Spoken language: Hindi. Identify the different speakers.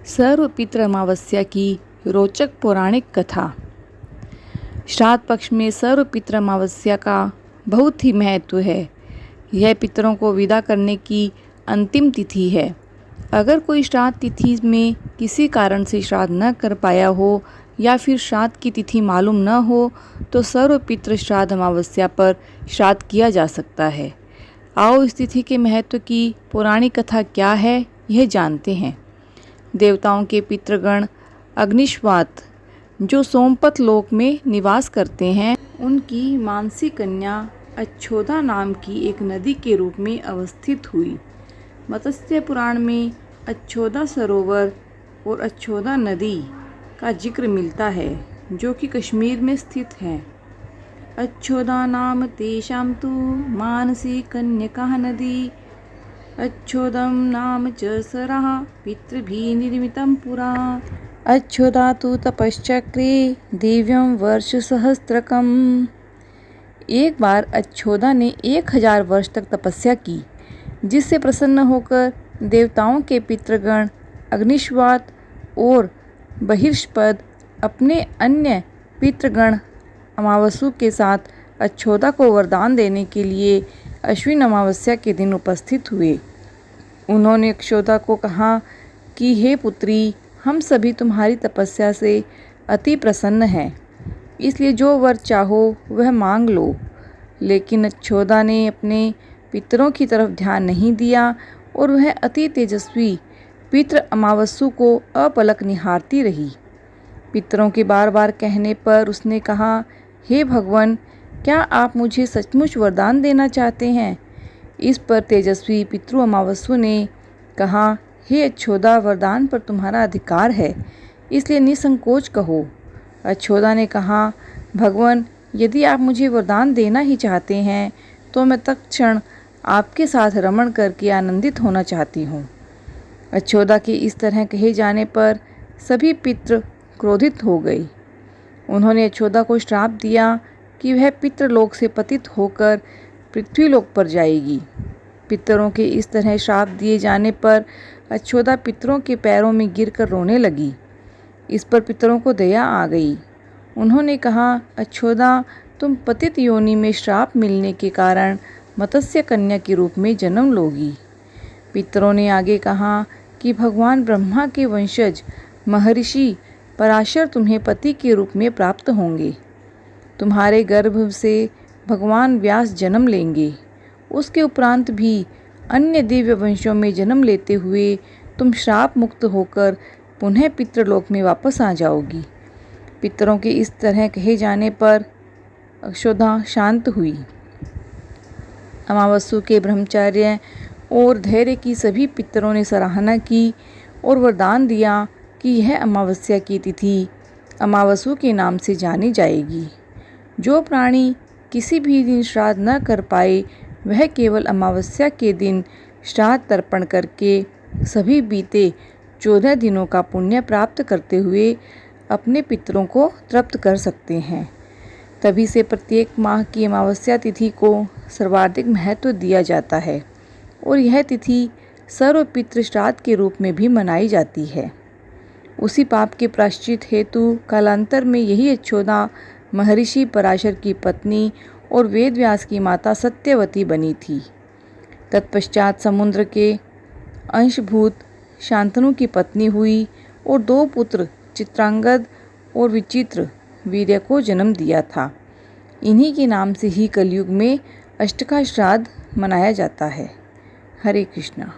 Speaker 1: सर्वपितृ अमावस्या की रोचक पौराणिक कथा। श्राद्ध पक्ष में सर्वपितृ अमावस्या का बहुत ही महत्व है। यह पितरों को विदा करने की अंतिम तिथि है। अगर कोई श्राद्ध तिथि में किसी कारण से श्राद्ध न कर पाया हो या फिर श्राद्ध की तिथि मालूम न हो तो सर्वपितृ श्राद्ध अमावस्या पर श्राद्ध किया जा सकता है। आओ इस तिथि के महत्व की पौराणिक कथा क्या है यह जानते हैं। देवताओं के पितृगण अग्निश्वात जो सोमपत लोक में निवास करते हैं, उनकी मानसी कन्या अच्छोदा नाम की एक नदी के रूप में अवस्थित हुई। मत्स्य पुराण में अच्छोदा सरोवर और अच्छोदा नदी का जिक्र मिलता है जो कि कश्मीर में स्थित है। अच्छोदा नाम तेषां तु मानसी कन्यका नदी अच्छोदम नाम च सरः पितृभिः निर्मितं पुरा अच्छोदा तु तपश्चक्रे दिव्यं वर्षसहस्त्रकम्। एक बार अच्छोदा ने 1000 वर्ष तक तपस्या की, जिससे प्रसन्न होकर देवताओं के पितृगण अग्निश्वात और बहिष्पद अपने अन्य पितृगण अमावस्या के साथ अच्छोदा को वरदान देने के लिए अश्विन अमावस्या के दिन उपस्थित हुए। उन्होंने अच्छोदा को कहा कि हे पुत्री, हम सभी तुम्हारी तपस्या से अति प्रसन्न हैं, इसलिए जो वर चाहो वह मांग लो। लेकिन अच्छोदा ने अपने पितरों की तरफ ध्यान नहीं दिया और वह अति तेजस्वी पितृ अमावस्या को अपलक निहारती रही। पितरों के बार बार कहने पर उसने कहा, हे भगवान, क्या आप मुझे सचमुच वरदान देना चाहते हैं? इस पर तेजस्वी पितृ अमावस्या ने कहा, हे अच्छोदा, वरदान पर तुम्हारा अधिकार है, इसलिए निसंकोच कहो। अच्छोदा ने कहा, भगवान, यदि आप मुझे वरदान देना ही चाहते हैं तो मैं तत्क्षण आपके साथ रमण करके आनंदित होना चाहती हूँ। अच्छोदा के इस तरह कहे जाने पर सभी पितृ क्रोधित हो गए। उन्होंने अच्छोदा को श्राप दिया कि वह पितृलोक से पतित होकर पृथ्वीलोक पर जाएगी। पितरों के इस तरह श्राप दिए जाने पर अच्छोदा पितरों के पैरों में गिरकर रोने लगी। इस पर पितरों को दया आ गई। उन्होंने कहा, अच्छोदा, तुम पतित योनि में श्राप मिलने के कारण मत्स्य कन्या के रूप में जन्म लोगी। पितरों ने आगे कहा कि भगवान ब्रह्मा के वंशज महर्षि पराशर तुम्हें पति के रूप में प्राप्त होंगे। तुम्हारे गर्भ से भगवान व्यास जन्म लेंगे। उसके उपरांत भी अन्य दिव्य वंशों में जन्म लेते हुए तुम श्राप मुक्त होकर पुनः पितृलोक में वापस आ जाओगी। पितरों के इस तरह कहे जाने पर अच्छोदा शांत हुई। अमावस्या के ब्रह्मचर्य और धैर्य की सभी पितरों ने सराहना की और वरदान दिया कि यह अमावस्या की तिथि अमावस्या के नाम से जानी जाएगी। जो प्राणी किसी भी दिन श्राद्ध न कर पाए वह केवल अमावस्या के दिन श्राद्ध तर्पण करके सभी बीते 14 दिनों का पुण्य प्राप्त करते हुए अपने पितरों को तृप्त कर सकते हैं। तभी से प्रत्येक माह की अमावस्या तिथि को सर्वाधिक महत्व दिया जाता है और यह तिथि सर्वपितृ श्राद्ध के रूप में भी मनाई जाती है। उसी पाप के प्रायश्चित हेतु कालांतर में यही अच्छोदा महर्षि पराशर की पत्नी और वेदव्यास की माता सत्यवती बनी थी। तत्पश्चात समुद्र के अंशभूत शांतनु की पत्नी हुई और 2 पुत्र चित्रांगद और विचित्र वीर्य को जन्म दिया था। इन्हीं के नाम से ही कलयुग में अष्टका श्राद्ध मनाया जाता है। हरे कृष्णा।